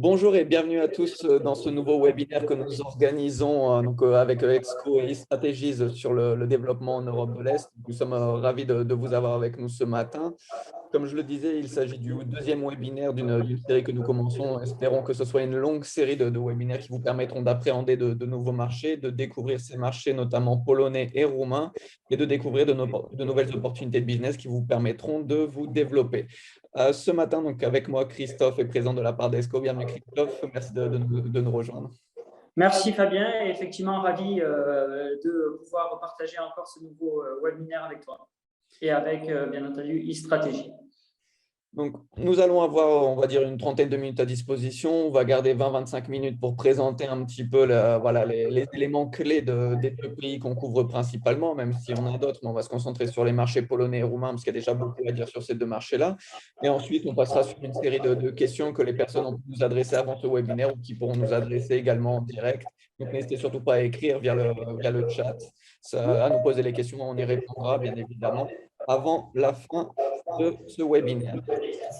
Bonjour et bienvenue à tous dans ce nouveau webinaire que nous organisons avec Exco et Strategies sur le développement en Europe de l'Est. Nous sommes ravis de vous avoir avec nous ce matin. Comme je le disais, il s'agit du deuxième webinaire d'une série que nous commençons. Espérons que ce soit une longue série de webinaires qui vous permettront d'appréhender de nouveaux marchés, de découvrir ces marchés, notamment polonais et roumains, et de découvrir de nouvelles opportunités de business qui vous permettront de vous développer. Ce matin, donc, avec moi, Christophe est présent de la part d'ESCO. Bienvenue Christophe, merci de nous rejoindre. Merci Fabien, et effectivement ravi de pouvoir partager encore ce nouveau webinaire avec toi et avec bien entendu e-stratégie. Donc, nous allons avoir, on va dire, une trentaine de minutes à disposition. On va garder 20-25 minutes pour présenter un petit peu les éléments clés des deux pays qu'on couvre principalement, même si on a d'autres, mais on va se concentrer sur les marchés polonais et roumains parce qu'il y a déjà beaucoup à dire sur ces deux marchés-là. Et ensuite, on passera sur une série de questions que les personnes ont pu nous adresser avant ce webinaire ou qui pourront nous adresser également en direct. Donc, n'hésitez surtout pas à écrire via le chat, à nous poser les questions. On y répondra, bien évidemment, avant la fin de ce webinaire.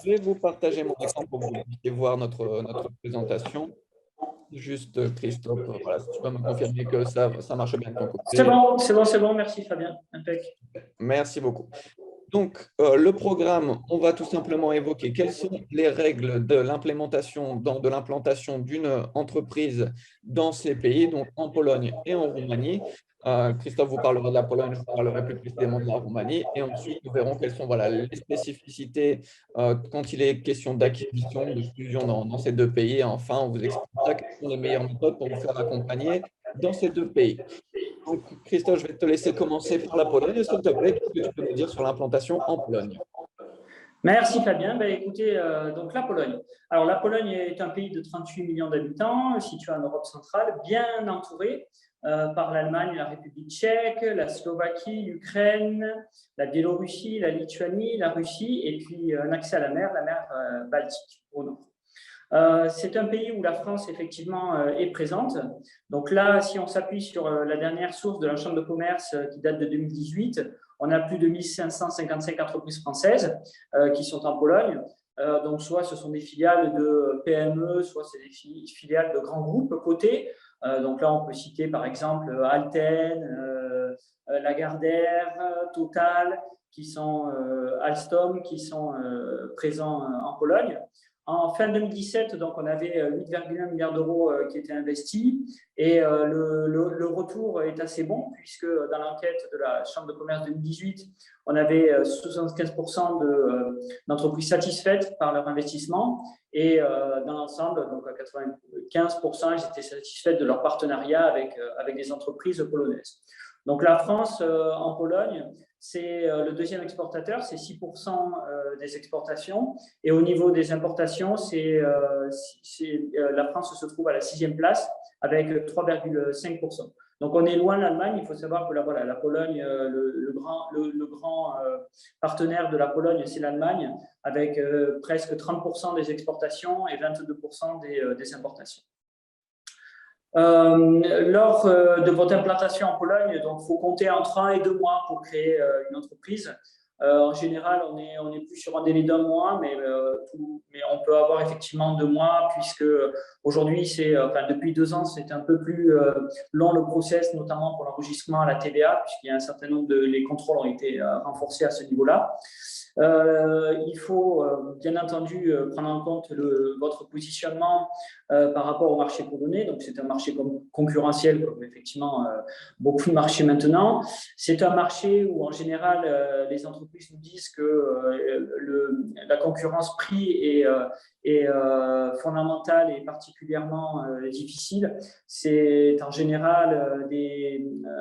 Je vais vous partager mon écran pour que vous puissiez voir notre présentation. Juste, Christophe, voilà, si tu peux me confirmer que ça marche bien de ton côté. C'est bon, merci Fabien. Impec. Merci beaucoup. Donc, le programme, on va tout simplement évoquer quelles sont les règles de l'implémentation d'une entreprise dans ces pays, donc en Pologne et en Roumanie. Christophe vous parlera de la Pologne, je vous parlerai plus précisément de la Roumanie. Et ensuite, nous verrons quelles sont les spécificités quand il est question d'acquisition, de fusion dans ces deux pays. Et enfin, on vous expliquera quelles sont les meilleures méthodes pour vous faire accompagner dans ces deux pays. Donc, Christophe, je vais te laisser commencer par la Pologne. S'il te plaît, qu'est-ce que tu peux nous dire sur l'implantation en Pologne? Merci Fabien. Écoutez, donc la Pologne. Alors la Pologne est un pays de 38 millions d'habitants, situé en Europe centrale, bien entouré par l'Allemagne, la République tchèque, la Slovaquie, l'Ukraine, la Biélorussie, la Lituanie, la Russie, et puis un accès à la mer Baltique au nord. C'est un pays où la France, effectivement, est présente. Donc là, si on s'appuie sur la dernière source de la Chambre de commerce qui date de 2018, on a plus de 1555 entreprises françaises qui sont en Pologne. Donc, soit ce sont des filiales de PME, soit c'est des filiales de grands groupes cotés. Donc là, on peut citer par exemple Alten, Lagardère, Total, Alstom, qui sont présents en Pologne. En fin 2017, donc, on avait 8,1 milliards d'euros qui étaient investis et le retour est assez bon puisque dans l'enquête de la Chambre de commerce 2018, on avait 75% d'entreprises satisfaites par leur investissement et dans l'ensemble, donc à 95%, ils étaient satisfaits de leur partenariat avec des entreprises polonaises. Donc la France en Pologne, c'est le deuxième exportateur, c'est 6% des exportations. Et au niveau des importations, la France se trouve à la 6e place avec 3,5%. Donc on est loin de l'Allemagne. Il faut savoir que la Pologne, le grand partenaire de la Pologne, c'est l'Allemagne, avec presque 30% des exportations et 22% des importations. Lors de votre implantation en Pologne, donc il faut compter entre 1 et 2 mois pour créer une entreprise. En général, on est plus sur un délai d'1 mois, mais on peut avoir effectivement 2 mois, puisque aujourd'hui, depuis 2 ans, c'est un peu plus long le process, notamment pour l'enregistrement à la TVA, puisqu'il y a un certain nombre les contrôles ont été renforcés à ce niveau-là. Il faut bien entendu prendre en compte votre positionnement par rapport au marché polonais. Donc, c'est un marché concurrentiel, comme effectivement beaucoup de marchés maintenant. C'est un marché où, en général, les entreprises nous disent que la concurrence prix est fondamentale et particulièrement difficile. C'est en général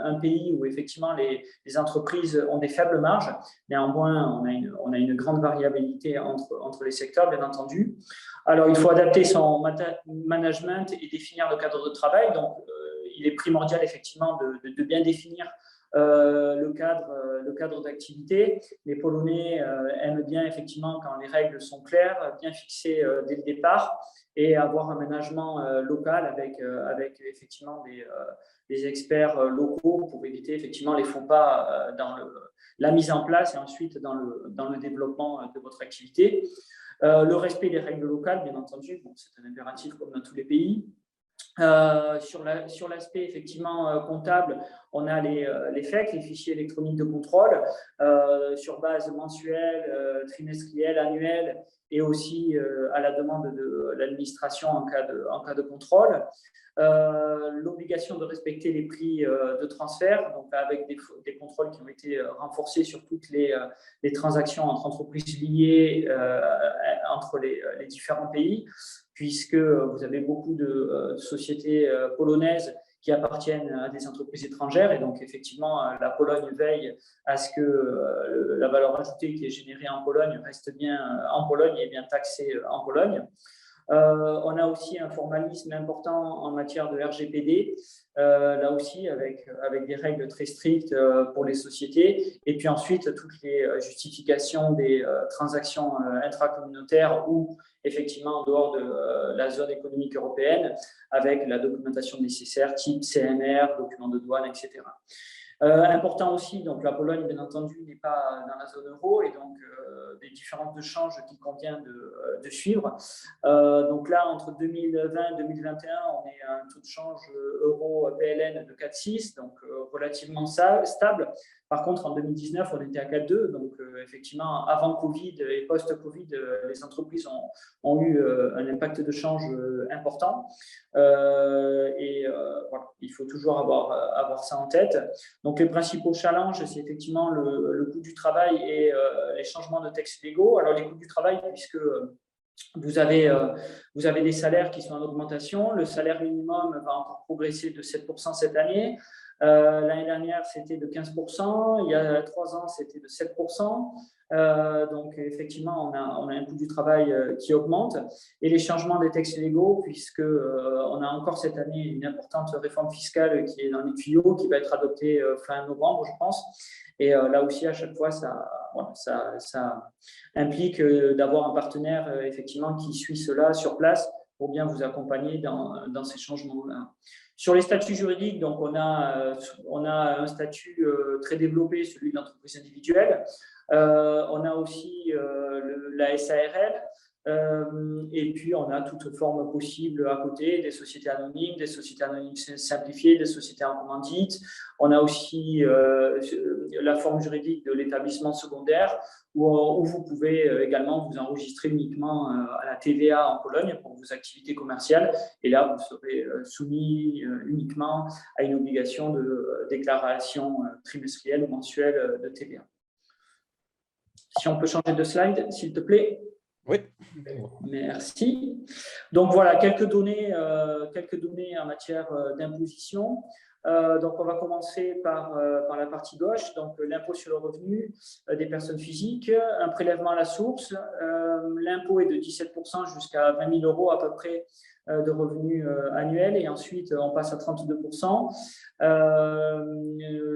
un pays où effectivement les entreprises ont des faibles marges. Néanmoins, on a une grande variabilité entre les secteurs, bien entendu. Alors, il faut adapter son management et définir le cadre de travail. Donc, il est primordial effectivement de bien définir le cadre d'activité. Les Polonais aiment bien effectivement quand les règles sont claires, bien fixées dès le départ et avoir un management local avec effectivement des experts locaux pour éviter effectivement les faux pas dans la mise en place et ensuite dans le développement de votre activité. Le respect des règles locales, bien entendu, bon, c'est un impératif comme dans tous les pays. Sur l'aspect effectivement comptable, on a les FEC, les fichiers électroniques de contrôle, sur base mensuelle, trimestrielle, annuelle, et aussi à la demande de l'administration en cas de contrôle. L'obligation de respecter les prix de transfert, donc avec des contrôles qui ont été renforcés sur toutes les transactions entre entreprises liées entre les différents pays, puisque vous avez beaucoup de sociétés polonaises qui appartiennent à des entreprises étrangères, et donc effectivement la Pologne veille à ce que la valeur ajoutée qui est générée en Pologne reste bien en Pologne et bien taxée en Pologne. On a aussi un formalisme important en matière de RGPD, là aussi avec des règles très strictes pour les sociétés. Et puis ensuite, toutes les justifications des transactions intracommunautaires ou effectivement en dehors de la zone économique européenne, avec la documentation nécessaire, type CMR, documents de douane, etc. Important aussi, donc la Pologne, bien entendu, n'est pas dans la zone euro, et donc des différences de change qu'il convient de suivre. Donc là, entre 2020 et 2021, on est à un taux de change euro-PLN de 4,6, donc relativement stable. Par contre, en 2019, on était à 4,2, donc effectivement, avant Covid et post-Covid, les entreprises ont eu un impact de change important. Voilà, il faut toujours avoir ça en tête. Donc, les principaux challenges, c'est effectivement le coût du travail et les changements de textes légaux. Alors, les coûts du travail, puisque vous avez des salaires qui sont en augmentation. Le salaire minimum va encore progresser de 7% cette année. L'année dernière, c'était de 15%. Il y a 3 ans, c'était de 7%. Donc, effectivement, on a un coût du travail qui augmente. Et les changements des textes légaux, puisque on a encore cette année une importante réforme fiscale qui est dans les tuyaux, qui va être adoptée fin novembre, je pense. Et là aussi, à chaque fois, ça implique d'avoir un partenaire effectivement qui suit cela sur place pour bien vous accompagner dans ces changements-là. Sur les statuts juridiques, donc on a un statut très développé, celui de l'entreprise individuelle. On a aussi la SARL. Et puis, on a toute forme possible à côté, des sociétés anonymes simplifiées, des sociétés en commandite. On a aussi la forme juridique de l'établissement secondaire où vous pouvez également vous enregistrer uniquement à la TVA en Pologne pour vos activités commerciales. Et là, vous serez soumis uniquement à une obligation de déclaration trimestrielle ou mensuelle de TVA. Si on peut changer de slide, s'il te plaît. Oui. Merci. Donc voilà, quelques données en matière d'imposition. Donc on va commencer par la partie gauche, donc l'impôt sur le revenu des personnes physiques, un prélèvement à la source. L'impôt est de 17% jusqu'à 20 000 euros à peu près de revenus annuels, et ensuite on passe à 32%.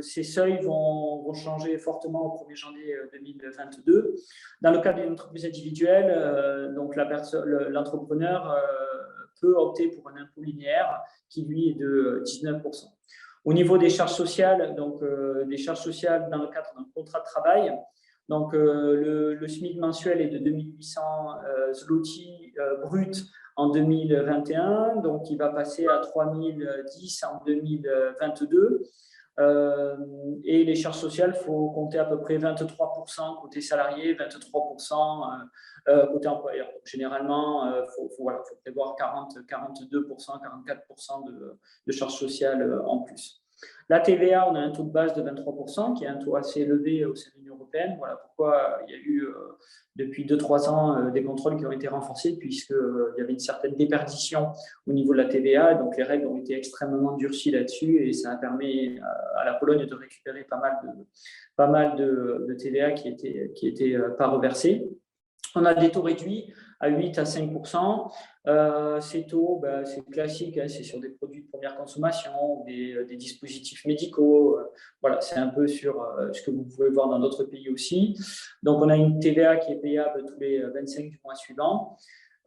Ces seuils vont changer fortement au 1er janvier 2022. Dans le cas d'une entreprise individuelle, donc l'entrepreneur peut opter pour un impôt linéaire qui lui est de 19%. Au niveau des charges sociales, donc des charges sociales dans le cadre d'un contrat de travail, donc le SMIC mensuel est de 2800 zloty brut en 2021, donc il va passer à 3010 en 2022. Et les charges sociales, il faut compter à peu près 23% côté salarié, 23% côté employeur. Donc, généralement, il faut prévoir 42%, 44% de charges sociales en plus. La TVA, on a un taux de base de 23%, qui est un taux assez élevé au sein de l'Union européenne. Voilà pourquoi il y a eu depuis 2-3 ans des contrôles qui ont été renforcés, puisqu'il y avait une certaine déperdition au niveau de la TVA. Donc les règles ont été extrêmement durcies là-dessus, et ça a permis à la Pologne de récupérer pas mal de TVA qui était pas reversée. On a des taux réduits à 8 à 5%. Ces taux, c'est classique, hein, c'est sur des produits de première consommation, des dispositifs médicaux. Voilà, c'est un peu sur ce que vous pouvez voir dans d'autres pays aussi. Donc, on a une TVA qui est payable tous les 25 du mois suivant.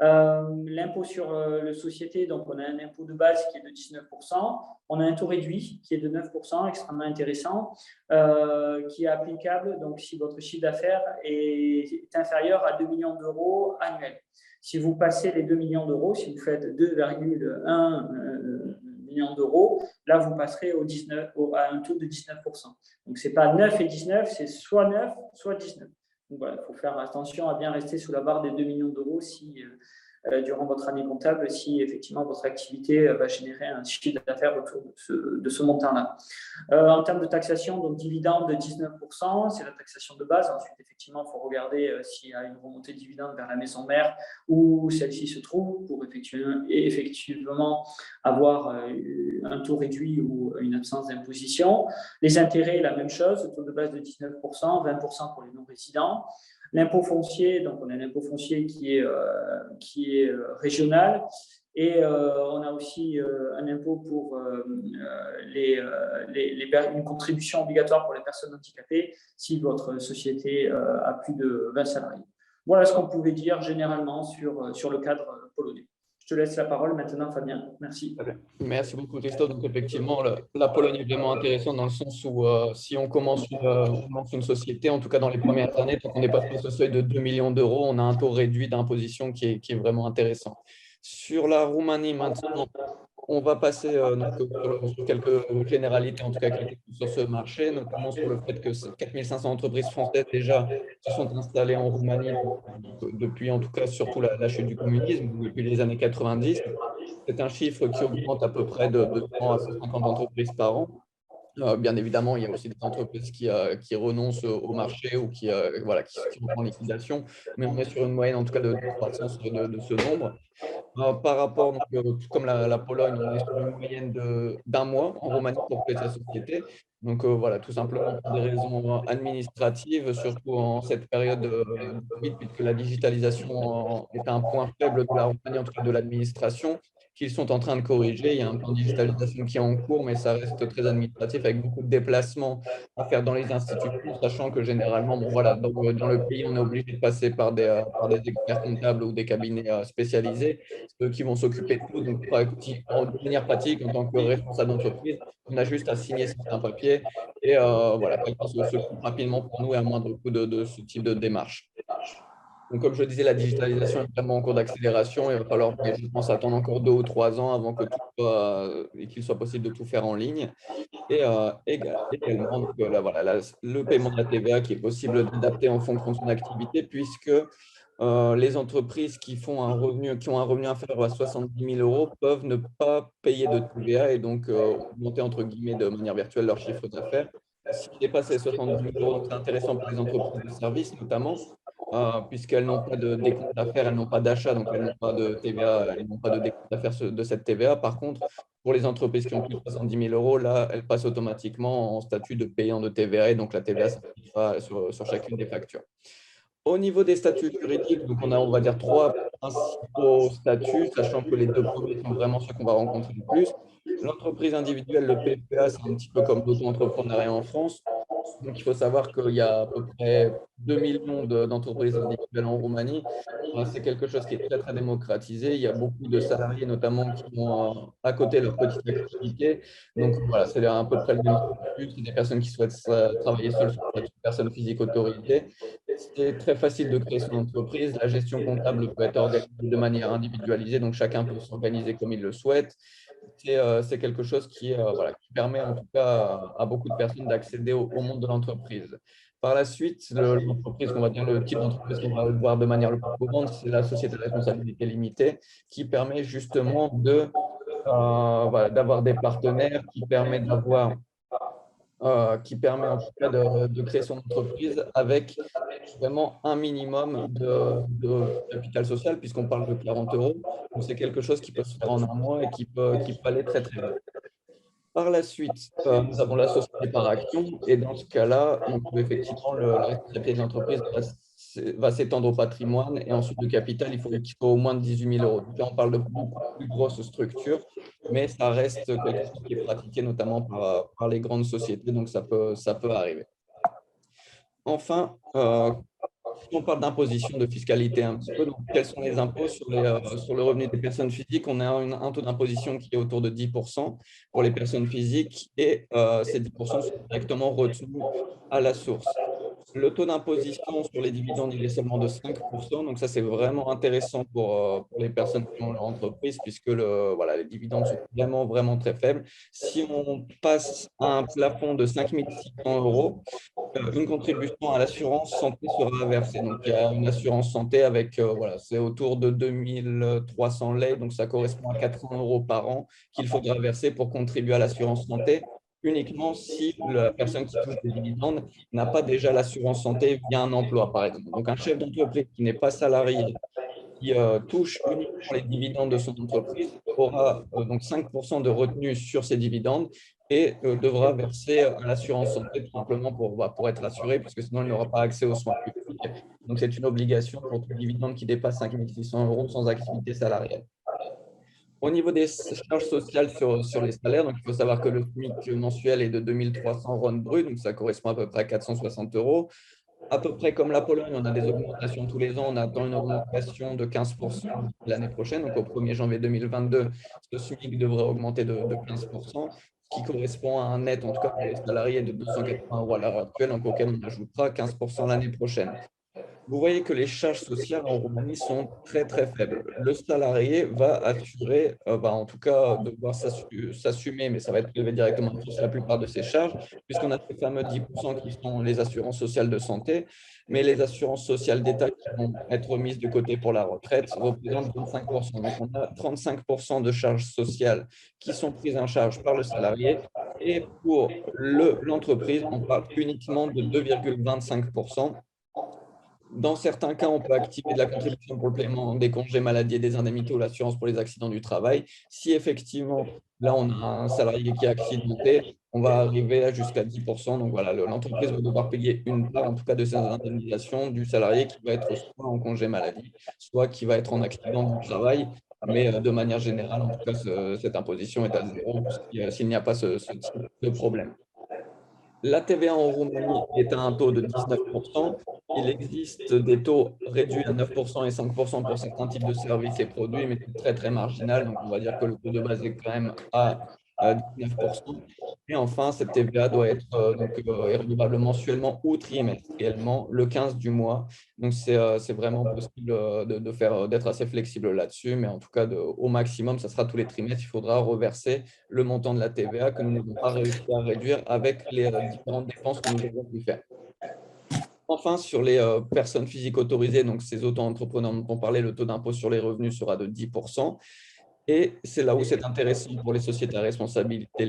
L'impôt sur les sociétés, donc on a un impôt de base qui est de 19%, on a un taux réduit qui est de 9%, extrêmement intéressant, qui est applicable donc, si votre chiffre d'affaires est inférieur à 2 millions d'euros annuels. Si vous passez les 2 millions d'euros, si vous faites 2,1 millions d'euros, là vous passerez à un taux de 19%. Donc ce n'est pas 9 et 19, c'est soit 9, soit 19. Donc voilà, il faut faire attention à bien rester sous la barre des 2 millions d'euros si, durant votre année comptable, si effectivement votre activité va générer un chiffre d'affaires autour de ce montant-là. En termes de taxation, donc dividende de 19%, c'est la taxation de base. Ensuite, effectivement, il faut regarder s'il y a une remontée de dividende vers la maison mère où celle-ci se trouve pour effectivement avoir un taux réduit ou une absence d'imposition. Les intérêts, la même chose, taux de base de 19%, 20% pour les non-résidents. L'impôt foncier, donc on a l'impôt foncier qui est régional. Et on a aussi un impôt pour une contribution obligatoire pour les personnes handicapées si votre société a plus de 20 salariés. Voilà ce qu'on pouvait dire généralement sur le cadre polonais. Je te laisse la parole maintenant, Fabien. Merci. Merci beaucoup, Christophe. Donc, effectivement, la Pologne est vraiment intéressante dans le sens où si on lance une société, en tout cas dans les premières années, tant qu'on n'est pas passé ce seuil de 2 millions d'euros, on a un taux réduit d'imposition qui est vraiment intéressant. Sur la Roumanie, maintenant, on va passer sur quelques généralités, en tout cas quelques choses sur ce marché, notamment sur le fait que 4500 entreprises françaises déjà se sont installées en Roumanie depuis en tout cas surtout la chute du communisme, depuis les années 90. C'est un chiffre qui augmente à peu près de 100 à 150 entreprises par an. Bien évidemment, il y a aussi des entreprises qui renoncent au marché ou qui sont en liquidation, mais on est sur une moyenne en tout cas de croissance de ce nombre. Par rapport, donc, tout comme la Pologne, on est sur une moyenne d'un mois en Roumanie pour créer sa société. Donc voilà, tout simplement pour des raisons administratives, surtout en cette période de Covid, puisque la digitalisation est un point faible de la Roumanie, en tout cas de l'administration, qu'ils sont en train de corriger. Il y a un plan de digitalisation qui est en cours, mais ça reste très administratif avec beaucoup de déplacements à faire dans les institutions, sachant que généralement, bon, voilà, dans le pays, on est obligé de passer par des experts comptables ou des cabinets spécialisés, eux qui vont s'occuper de tout. Donc, de manière pratique, en tant que responsable d'entreprise, on a juste à signer certains papiers et voilà, quelqu'un s'occupe rapidement pour nous et à moindre coût de ce type de démarche. Donc, comme je disais, la digitalisation est vraiment en cours d'accélération. Il va falloir, je pense, attendre encore 2 ou 3 ans avant que tout soit, et qu'il soit possible de tout faire en ligne. Et également, donc, le paiement de la TVA qui est possible d'adapter en fonction de son activité, puisque les entreprises qui ont un revenu inférieur à 70 000 euros peuvent ne pas payer de TVA et donc augmenter entre guillemets de manière virtuelle leur chiffre d'affaires. S'il dépasse les 70 000 euros, c'est intéressant pour les entreprises de services notamment, puisqu'elles n'ont pas de décompte d'affaires, elles n'ont pas d'achat, donc elles n'ont pas de TVA, elles n'ont pas de décompte d'affaires de cette TVA. Par contre, pour les entreprises qui ont plus de 70 000 euros, là, elles passent automatiquement en statut de payant de TVA et donc la TVA s'appliquera sur chacune des factures. Au niveau des statuts juridiques, donc on va dire 3 principaux statuts, sachant que les 2 premiers sont vraiment ceux qu'on va rencontrer le plus. L'entreprise individuelle, le PPA, c'est un petit peu comme l'auto-entrepreneuriat en France. Donc, il faut savoir qu'il y a à peu près 2 millions d'entreprises individuelles en Roumanie. C'est quelque chose qui est très, très démocratisé. Il y a beaucoup de salariés, notamment, qui ont à côté leur petite activité. Donc, voilà, c'est à peu près le même statut. C'est des personnes qui souhaitent travailler seules sur une personne physique autorisée. C'est très facile de créer son entreprise. La gestion comptable peut être organisée de manière individualisée, donc chacun peut s'organiser comme il le souhaite. C'est quelque chose qui permet en tout cas à beaucoup de personnes d'accéder au monde de l'entreprise. Par la suite, l'entreprise, on va dire le type d'entreprise qu'on va voir de manière le plus courante, c'est la société de responsabilité limitée qui permet justement d'avoir des partenaires, qui permet en tout cas de créer son entreprise avec vraiment un minimum de capital social, puisqu'on parle de 40 euros. Donc, c'est quelque chose qui peut se faire en un mois et qui peut aller très, très vite. Par la suite, nous avons la société par action. Et dans ce cas-là, donc, effectivement, la responsabilité de l'entreprise va s'étendre au patrimoine. Et ensuite, le capital, qu'il faut au moins 18 000 euros. Donc là, on parle de beaucoup plus grosses structures, mais ça reste quelque chose qui est pratiqué notamment par les grandes sociétés. Donc, ça peut arriver. Enfin, Si on parle d'imposition, de fiscalité un petit peu, donc quels sont les impôts sur le revenu des personnes physiques? On a un taux d'imposition qui est autour de 10% pour les personnes physiques et ces 10% sont directement retenus à la source. Le taux d'imposition sur les dividendes, il est seulement de 5%. Donc ça, c'est vraiment intéressant pour les personnes qui ont leur entreprise, puisque voilà, les dividendes sont vraiment, vraiment très faibles. Si on passe à un plafond de 5 600 euros, une contribution à l'assurance santé sera versée. Donc, il y a une assurance santé avec, voilà, c'est autour de 2300 lei, donc ça correspond à 400 euros par an qu'il faudra verser pour contribuer à l'assurance santé, uniquement si la personne qui touche des dividendes n'a pas déjà l'assurance santé via un emploi, par exemple. Donc, un chef d'entreprise qui n'est pas salarié, qui touche uniquement les dividendes de son entreprise, aura donc 5% de retenue sur ses dividendes et devra verser à l'assurance santé tout simplement pour être assuré, puisque sinon il n'aura pas accès aux soins publics. Donc, c'est une obligation pour tout dividende qui dépasse 5 600 euros sans activité salariale. Au niveau des charges sociales sur les salaires, donc il faut savoir que le SMIC mensuel est de 2300 RON brut, donc ça correspond à peu près à 460 euros. À peu près comme la Pologne, on a des augmentations tous les ans. On attend une augmentation de 15% l'année prochaine. Donc, au 1er janvier 2022, ce SMIC devrait augmenter de 15%, ce qui correspond à un net, en tout cas pour les salariés, de 280 euros à l'heure actuelle, donc auquel on ajoutera 15% l'année prochaine. Vous voyez que les charges sociales en Roumanie sont très, très faibles. Le salarié va assurer, va en tout cas devoir s'assumer, mais ça va être prélevé directement sur la plupart de ses charges, puisqu'on a ces fameux 10% qui sont les assurances sociales de santé, mais les assurances sociales d'État qui vont être mises de côté pour la retraite représentent 25%. Donc, on a 35% de charges sociales qui sont prises en charge par le salarié. Et pour l'entreprise, on parle uniquement de 2,25%. Dans certains cas, on peut activer de la contribution pour le paiement des congés maladie et des indemnités ou l'assurance pour les accidents du travail. Si effectivement, là, on a un salarié qui est accidenté, on va arriver à jusqu'à 10%. Donc voilà, l'entreprise va devoir payer une part, en tout cas, de ces indemnisations du salarié qui va être soit en congé maladie, soit qui va être en accident du travail. Mais de manière générale, en tout cas, cette imposition est à zéro s'il n'y a pas ce type de problème. La TVA en Roumanie est à un taux de 19%. Il existe des taux réduits à 9% et 5% pour certains types de services et produits, mais c'est très, très marginal. Donc, on va dire que le taux de base est quand même à 19%. Et enfin, cette TVA doit être est redevable mensuellement ou trimestriellement, le 15 du mois. Donc, c'est vraiment possible d'être assez flexible là-dessus. Mais en tout cas, au maximum, ça sera tous les trimestres. Il faudra reverser le montant de la TVA que nous n'avons pas réussi à réduire avec les différentes dépenses que nous avons pu faire. Enfin, sur les personnes physiques autorisées, donc ces auto-entrepreneurs dont on parlait, le taux d'impôt sur les revenus sera de 10%. Et c'est là où c'est intéressant pour les sociétés à responsabilité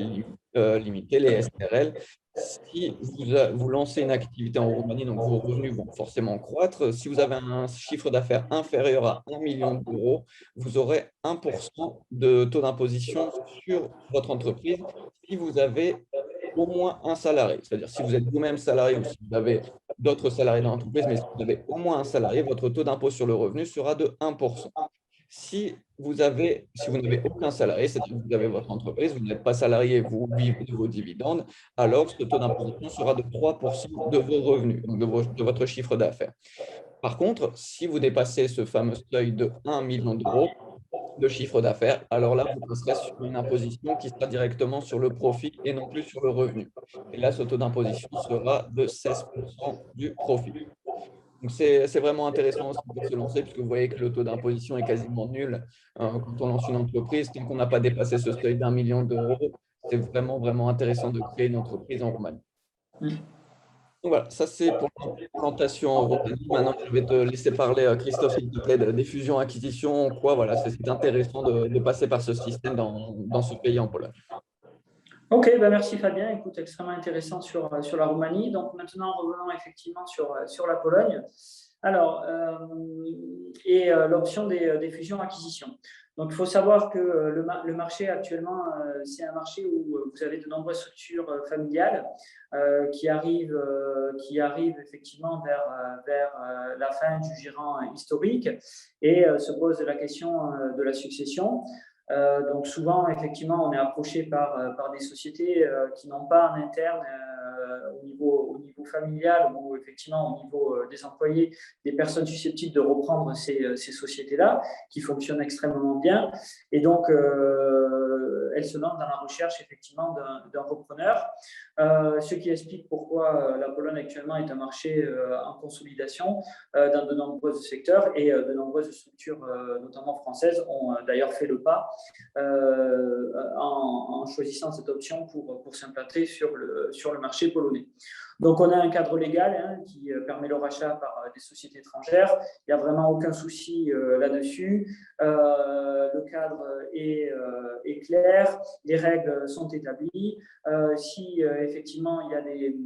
limitée, les SRL. Si vous lancez une activité en Roumanie, donc vos revenus vont forcément croître. Si vous avez un chiffre d'affaires inférieur à 1 million d'euros, vous aurez 1% de taux d'imposition sur votre entreprise si vous avez au moins un salarié. C'est-à-dire si vous êtes vous-même salarié ou si vous avez d'autres salariés dans l'entreprise, mais si vous avez au moins un salarié, votre taux d'impôt sur le revenu sera de 1%. Si vous n'avez aucun salarié, c'est-à-dire que vous avez votre entreprise, vous n'êtes pas salarié, vous vivez de vos dividendes, alors ce taux d'imposition sera de 3% de vos revenus, donc de votre chiffre d'affaires. Par contre, si vous dépassez ce fameux seuil de 1 million d'euros de chiffre d'affaires, alors là, vous passerez sur une imposition qui sera directement sur le profit et non plus sur le revenu. Et là, ce taux d'imposition sera de 16% du profit. Donc, c'est vraiment intéressant aussi pour se lancer, puisque vous voyez que le taux d'imposition est quasiment nul quand on lance une entreprise. Tant qu'on n'a pas dépassé ce seuil d'1 million d'euros, c'est vraiment, vraiment intéressant de créer une entreprise en Roumanie. Donc voilà, ça c'est pour l'implantation en Roumanie. Maintenant, je vais te laisser parler, Christophe, s'il te plaît, des fusions-acquisitions. Quoi, voilà, c'est intéressant de passer par ce système dans ce pays en Pologne. Ok, ben merci Fabien. Écoute, extrêmement intéressant sur la Roumanie. Donc maintenant, revenons effectivement sur la Pologne. Alors, l'option des fusions-acquisitions. Donc, il faut savoir que le marché actuellement, c'est un marché où vous avez de nombreuses structures familiales qui arrivent effectivement vers la fin du gérant historique et se pose la question de la succession. Donc souvent, effectivement, on est approché par des sociétés qui n'ont pas en interne au niveau familial ou effectivement au niveau des employés, des personnes susceptibles de reprendre ces sociétés-là qui fonctionnent extrêmement bien. Et donc, elles se lancent dans la recherche effectivement d'un repreneur, ce qui explique pourquoi la Pologne actuellement est un marché en consolidation dans de nombreux secteurs et de nombreuses structures, notamment françaises, ont d'ailleurs fait le pas en choisissant cette option pour s'implanter sur le marché polonais. Donc, on a un cadre légal qui permet le rachat par des sociétés étrangères. Il n'y a vraiment aucun souci là-dessus. Le cadre est clair, les règles sont établies. Si effectivement il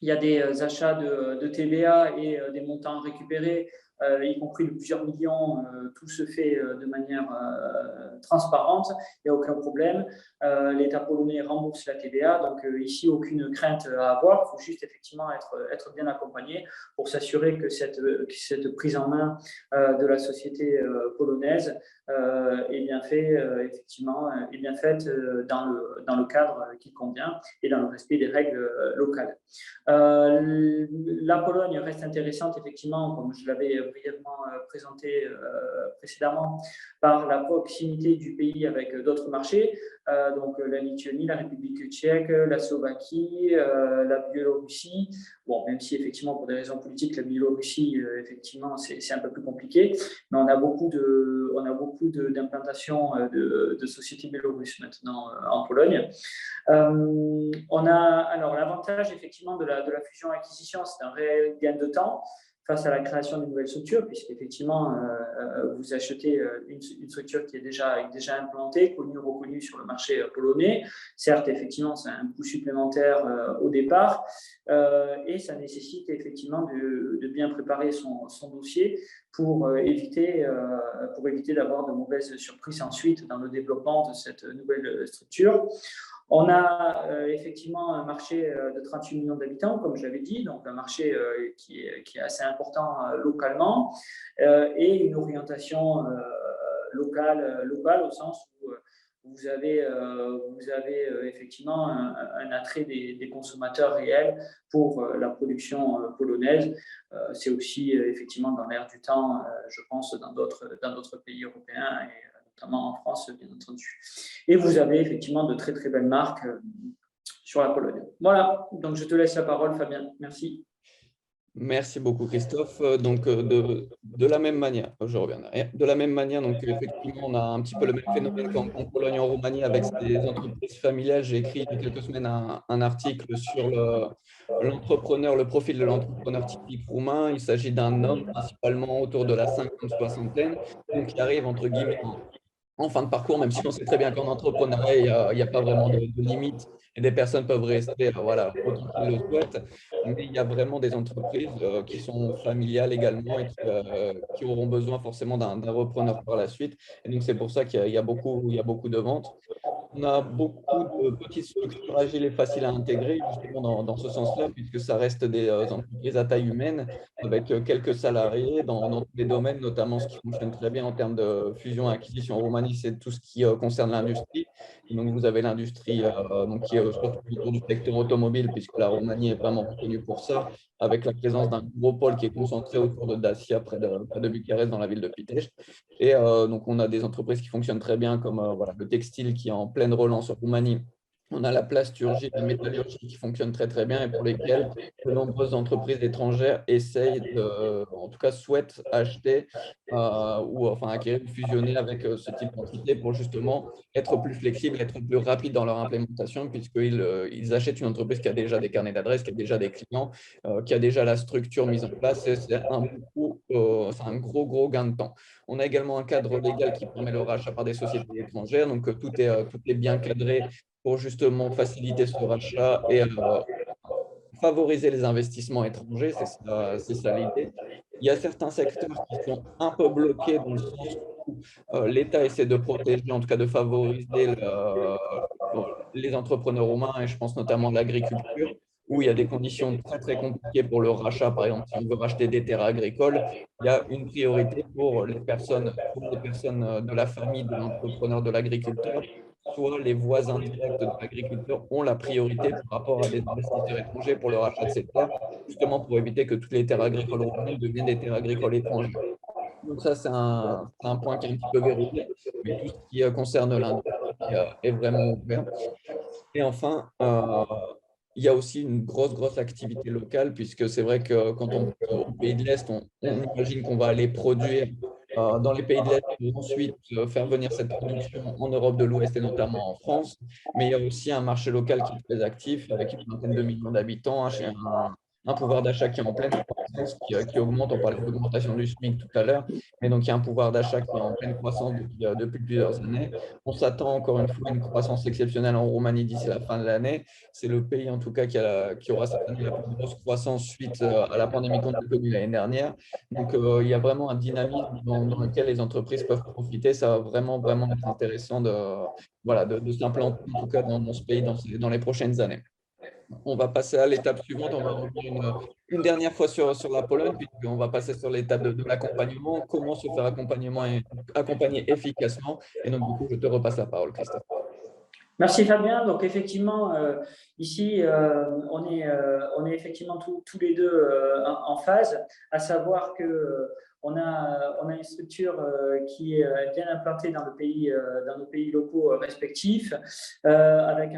y a des achats de TVA et des montants récupérés, y compris de plusieurs millions, tout se fait de manière transparente, il n'y a aucun problème. L'État polonais rembourse la TVA, donc ici, aucune crainte à avoir. Il faut juste effectivement être bien accompagné pour s'assurer que cette prise en main de la société polonaise est bien faite dans le cadre qui convient et dans le respect des règles locales. La Pologne reste intéressante, effectivement, comme je l'avais brièvement présenté précédemment, par la proximité du pays avec d'autres marchés, donc la Lituanie, la République tchèque, la Slovaquie, la Biélorussie. Bon, même si effectivement, pour des raisons politiques, la Biélorussie, effectivement, c'est un peu plus compliqué, mais on a beaucoup d'implantations de sociétés biélorusses maintenant en Pologne. Alors, l'avantage effectivement de la fusion-acquisition, c'est un réel gain de temps face à la création d'une nouvelle structure, puisqu'effectivement, vous achetez une structure qui est déjà implantée, connue, reconnue sur le marché polonais. Certes, effectivement, c'est un coût supplémentaire au départ, et ça nécessite effectivement de bien préparer son dossier pour éviter d'avoir de mauvaises surprises ensuite dans le développement de cette nouvelle structure. On a effectivement un marché de 38 millions d'habitants, comme je l'avais dit, donc un marché qui est assez important localement, et une orientation locale au sens où vous avez effectivement un attrait des consommateurs réels pour la production polonaise. C'est aussi effectivement dans l'air du temps, je pense, dans d'autres pays européens et notamment en France, bien entendu. Et vous avez effectivement de très très belles marques sur la Pologne. Voilà, donc je te laisse la parole, Fabien. Merci. Merci beaucoup, Christophe. Donc, de la même manière, je reviens derrière. De la même manière, donc, effectivement, on a un petit peu le même phénomène qu'en Pologne et en Roumanie avec ces entreprises familiales. J'ai écrit il y a quelques semaines un article sur l'entrepreneur, le profil de l'entrepreneur typique roumain. Il s'agit d'un homme, principalement autour de la 50-soixantaine, donc qui arrive, entre guillemets, en fin de parcours, même si on sait très bien qu'en entrepreneuriat, il n'y a pas vraiment de limite et des personnes peuvent rester voilà, autant qu'ils le souhaitent. Mais il y a vraiment des entreprises qui sont familiales également et qui auront besoin forcément d'un repreneur par la suite. Et donc, c'est pour ça qu'il y a beaucoup de ventes. On a beaucoup de petites structures agiles et faciles à intégrer, justement dans ce sens-là, puisque ça reste des entreprises à taille humaine, avec quelques salariés dans tous les domaines, notamment ce qui fonctionne très bien en termes de fusion et acquisition en Roumanie, c'est tout ce qui concerne l'industrie. Donc, vous avez l'industrie qui est surtout autour du secteur automobile, puisque la Roumanie est vraiment reconnue pour ça, avec la présence d'un gros pôle qui est concentré autour de Dacia, près de Bucarest, dans la ville de Pitești. Et donc, on a des entreprises qui fonctionnent très bien, comme voilà, le textile qui est en pleine relance en Roumanie. On a la plasturgie, la métallurgie qui fonctionne très très bien et pour lesquelles de nombreuses entreprises étrangères essayent, en tout cas souhaitent acheter ou enfin acquérir ou fusionner avec ce type d'entité pour justement être plus flexible, être plus rapide dans leur implémentation, puisqu'ils achètent une entreprise qui a déjà des carnets d'adresses, qui a déjà des clients, qui a déjà la structure mise en place. C'est un gros gain de temps. On a également un cadre légal qui permet le rachat par des sociétés étrangères, donc tout est bien cadré pour justement faciliter ce rachat et favoriser les investissements étrangers, c'est ça l'idée. Il y a certains secteurs qui sont un peu bloqués dans le sens où l'État essaie de protéger, en tout cas de favoriser les entrepreneurs roumains, et je pense notamment à l'agriculture. où il y a des conditions très, très compliquées pour le rachat. Par exemple, si on veut racheter des terres agricoles, il y a une priorité pour les personnes de la famille de l'entrepreneur, de l'agriculteur, soit les voisins directs de l'agriculteur ont la priorité par rapport à des investisseurs étrangers pour le rachat de ces terres, justement pour éviter que toutes les terres agricoles roumaines deviennent des terres agricoles étrangères. Donc ça, c'est un point qui est un petit peu verrouillé, mais tout ce qui concerne l'industrie est vraiment ouvert. Et enfin, il y a aussi une grosse, grosse activité locale, puisque c'est vrai que quand on pense aux pays de l'Est, on imagine qu'on va aller produire dans les pays de l'Est et ensuite faire venir cette production en Europe de l'Ouest et notamment en France. Mais il y a aussi un marché local qui est très actif, avec une vingtaine de millions d'habitants, un pouvoir d'achat qui est en pleine croissance, qui augmente. On parlait d'augmentation du SMIC tout à l'heure, mais donc il y a un pouvoir d'achat qui est en pleine croissance depuis plusieurs années. On s'attend encore une fois à une croissance exceptionnelle en Roumanie d'ici la fin de l'année. C'est le pays, en tout cas, qui aura cette année la plus grosse croissance suite à la pandémie qu'on a connue l'année dernière. Donc, il y a vraiment un dynamisme dans lequel les entreprises peuvent profiter. Ça va vraiment, vraiment être intéressant voilà, de s'implanter, en tout cas, dans ce pays dans les prochaines années. On va passer à l'étape suivante. On va revenir une dernière fois sur la Pologne, puisqu'on va passer sur l'étape de l'accompagnement. Comment se faire accompagner efficacement. Et donc, du coup, je te repasse la parole, Christophe. Merci Fabien. Donc effectivement, ici, on est effectivement tous les deux en phase, à savoir que on a une structure qui est bien implantée dans dans nos pays locaux respectifs, avec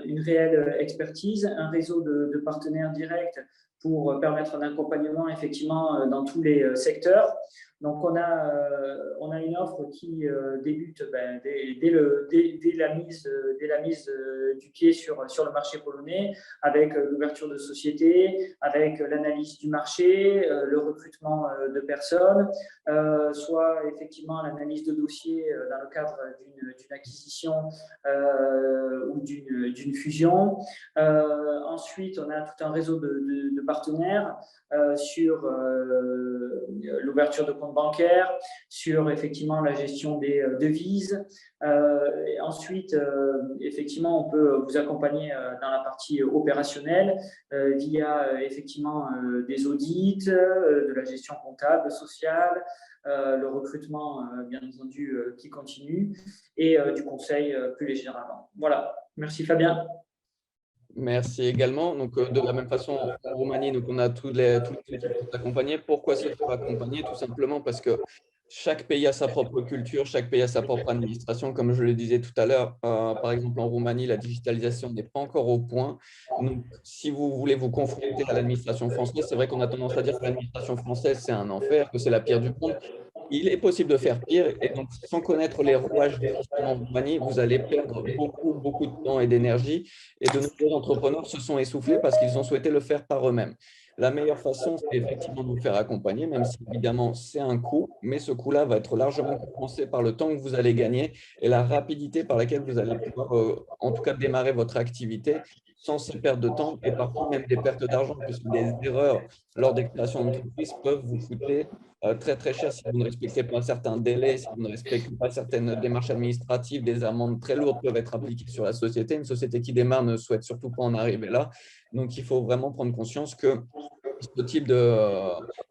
une réelle expertise, un réseau de partenaires directs pour permettre un accompagnement effectivement dans tous les secteurs. Donc, on a une offre qui débute dès la mise du pied sur le marché polonais, avec l'ouverture de sociétés, avec l'analyse du marché, le recrutement de personnes, soit effectivement l'analyse de dossiers dans le cadre d'une acquisition ou d'une fusion. Ensuite, on a tout un réseau de partenaires sur l'ouverture de comptes bancaires, sur effectivement la gestion des devises. Et ensuite, effectivement, on peut vous accompagner dans la partie opérationnelle via effectivement des audits, de la gestion comptable, sociale, le recrutement, bien entendu, qui continue, et du conseil plus légèrement. Voilà. Merci Fabien. Merci également. Donc, de la même façon, en Roumanie, donc, on a tous les équipes qui sont accompagnées. Pourquoi se faire accompagner? Tout simplement parce que chaque pays a sa propre culture, chaque pays a sa propre administration. Comme je le disais tout à l'heure, par exemple, en Roumanie, la digitalisation n'est pas encore au point. Donc, si vous voulez vous confronter à l'administration française, c'est vrai qu'on a tendance à dire que l'administration française, c'est un enfer, que c'est la pire du monde. Il est possible de faire pire et donc sans connaître les rouages du système en Roumanie, vous allez perdre beaucoup, beaucoup de temps et d'énergie et de nombreux entrepreneurs se sont essoufflés parce qu'ils ont souhaité le faire par eux-mêmes. La meilleure façon, c'est effectivement de vous faire accompagner, même si évidemment c'est un coût, mais ce coût-là va être largement compensé par le temps que vous allez gagner et la rapidité par laquelle vous allez pouvoir, en tout cas, démarrer votre activité sans ces pertes de temps et parfois même des pertes d'argent, puisque des erreurs lors des créations d'entreprise peuvent vous coûter très très cher si vous ne respectez pas certains délais, si vous ne respectez pas certaines démarches administratives, des amendes très lourdes peuvent être appliquées sur la société. Une société qui démarre ne souhaite surtout pas en arriver là. Donc, il faut vraiment prendre conscience que ce type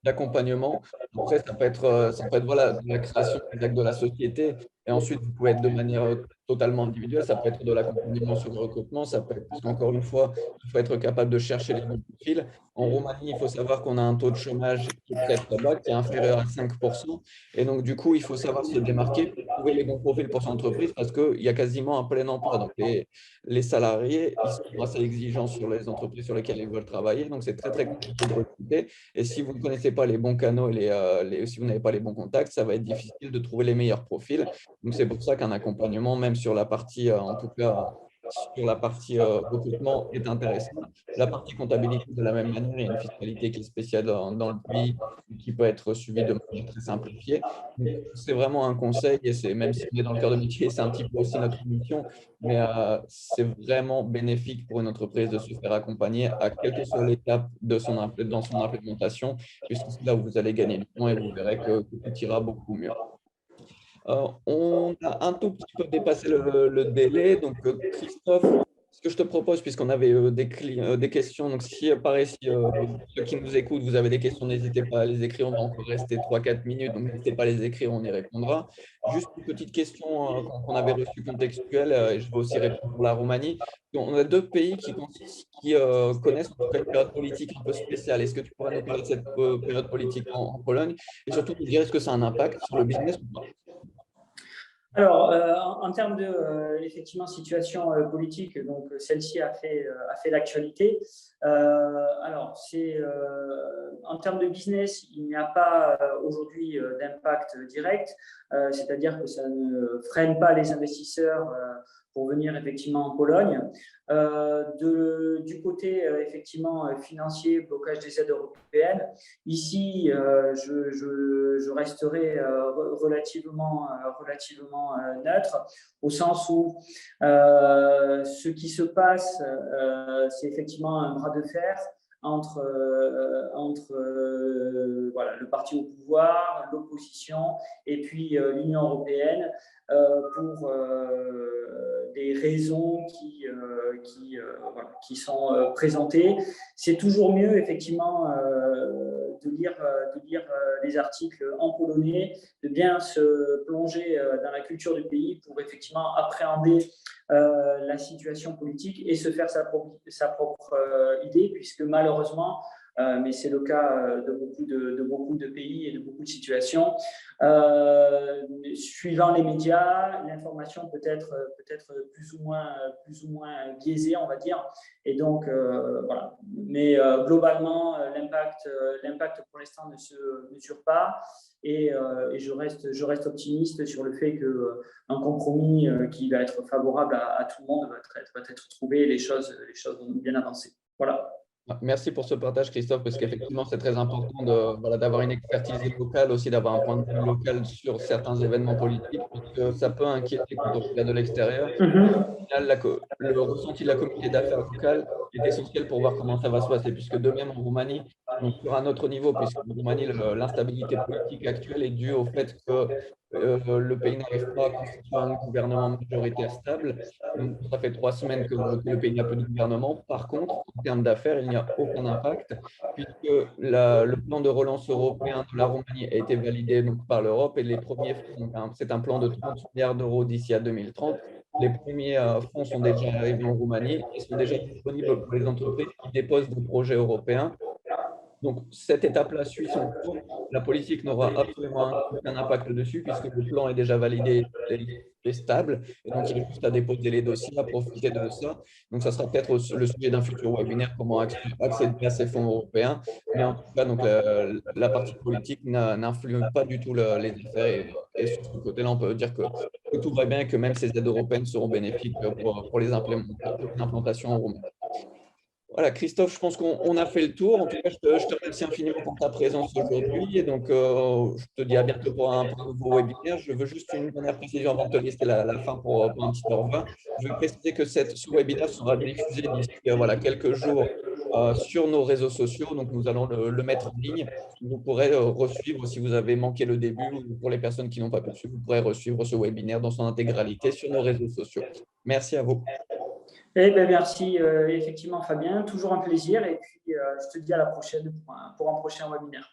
d'accompagnement, après, ça peut être voilà, de la création exacte de la société. Et ensuite, vous pouvez être de manière totalement individuelle. Ça peut être de l'accompagnement sur le recrutement. Ça peut être, parce qu'encore une fois, il faut être capable de chercher les bons profils. En Roumanie, il faut savoir qu'on a un taux de chômage qui est très, très bas, qui est inférieur à 5%. Et donc, du coup, il faut savoir se démarquer pour trouver les bons profils pour son entreprise parce qu'il y a quasiment un plein emploi. Donc, les salariés, ils sont assez exigeants sur les entreprises sur lesquelles ils veulent travailler. Donc, c'est très, très compliqué de recruter. Et si vous ne connaissez pas les bons canaux et si vous n'avez pas les bons contacts, ça va être difficile de trouver les meilleurs profils. Donc, c'est pour ça qu'un accompagnement, même sur la partie, en tout cas, sur la partie recrutement est intéressant. La partie comptabilité, de la même manière, il y a une fiscalité qui est spéciale dans le pays qui peut être suivie de manière très simplifiée. Donc, c'est vraiment un conseil et c'est même si on est dans le cœur de métier, c'est un petit peu aussi notre mission, mais c'est vraiment bénéfique pour une entreprise de se faire accompagner à quelle que soit l'étape dans son implémentation, puisque c'est là où vous allez gagner du temps et vous verrez que tout ira beaucoup mieux. On a un tout petit peu dépassé le délai. Donc, Christophe, Ce que je te propose, puisqu'on avait des questions, donc si pareil, si ceux qui nous écoutent, vous avez des questions, n'hésitez pas à les écrire. On va encore rester 3 4 minutes, donc n'hésitez pas à les écrire, on y répondra. Juste une petite question qu'on avait reçue contextuelle, et je vais aussi répondre pour la Roumanie. On a deux pays qui connaissent en tout cas une période politique un peu spéciale. Est-ce que tu pourrais nous parler de cette période politique en Pologne et surtout nous dire est-ce que ça a un impact sur le business ou pas? Alors, en termes de effectivement situation politique, donc celle-ci a fait l'actualité. Alors, en termes de business, il n'y a pas aujourd'hui d'impact direct, c'est-à-dire que ça ne freine pas les investisseurs pour venir effectivement en Pologne. Du côté effectivement financier, blocage des aides européennes, ici je resterai relativement neutre, au sens où ce qui se passe, c'est effectivement un bras de fer entre voilà, le parti au pouvoir, l'opposition et puis l'Union européenne pour des raisons voilà, qui sont présentées. C'est toujours mieux, effectivement, de lire les articles en polonais, de bien se plonger dans la culture du pays pour effectivement appréhender la situation politique et se faire sa propre idée, puisque malheureusement, mais c'est le cas de beaucoup de pays et de beaucoup de situations. Suivant les médias, l'information peut être plus ou moins biaisée, on va dire. Et donc, voilà. Mais globalement, l'impact pour l'instant ne se mesure pas. Et je reste optimiste sur le fait qu'un compromis qui va être favorable à tout le monde va être trouvé et les choses vont bien avancer. Voilà. Merci pour ce partage, Christophe, parce qu'effectivement, c'est très important voilà, d'avoir une expertise locale, aussi d'avoir un point de vue local sur certains événements politiques, parce que ça peut inquiéter quand on regarde de l'extérieur. Le ressenti de la communauté d'affaires locale est essentiel pour voir comment ça va se passer, puisque de même en Roumanie, donc sur un autre niveau, puisque en Roumanie, l'instabilité politique actuelle est due au fait que le pays n'arrive pas à constituer un gouvernement majoritaire stable. Donc, ça fait 3 semaines que le pays n'a plus de gouvernement. Par contre, en termes d'affaires, il n'y a aucun impact, puisque le plan de relance européen de la Roumanie a été validé donc, par l'Europe et les premiers fonds, c'est un plan de 30 milliards d'euros d'ici à 2030. Les premiers fonds sont déjà arrivés en Roumanie et sont déjà disponibles pour les entreprises qui déposent des projets européens. Donc, cette étape-là suit son cours. La politique n'aura absolument aucun impact dessus puisque le plan est déjà validé et stable. Et donc, il y a juste à déposer les dossiers, à profiter de ça. Donc, ça sera peut-être le sujet d'un futur webinaire, comment accéder à ces fonds européens. Mais en tout cas, donc, la partie politique n'influe pas du tout les affaires. Et sur ce côté-là, on peut dire que tout va bien et que même ces aides européennes seront bénéfiques pour les implantations en Roumanie. Voilà, Christophe, je pense qu'on a fait le tour. En tout cas, je te remercie infiniment pour ta présence aujourd'hui. Et donc, je te dis à bientôt pour un nouveau webinaire. Je veux juste une dernière précision avant de te laisser la fin pour un petit au revoir. Je veux préciser que ce webinaire sera diffusé d'ici voilà, quelques jours sur nos réseaux sociaux. Donc, nous allons le mettre en ligne. Vous pourrez resuivre si vous avez manqué le début ou pour les personnes qui n'ont pas pu suivre, vous pourrez resuivre ce webinaire dans son intégralité sur nos réseaux sociaux. Merci à vous. Eh bien, merci effectivement Fabien, toujours un plaisir et puis je te dis à la prochaine pour un prochain webinaire.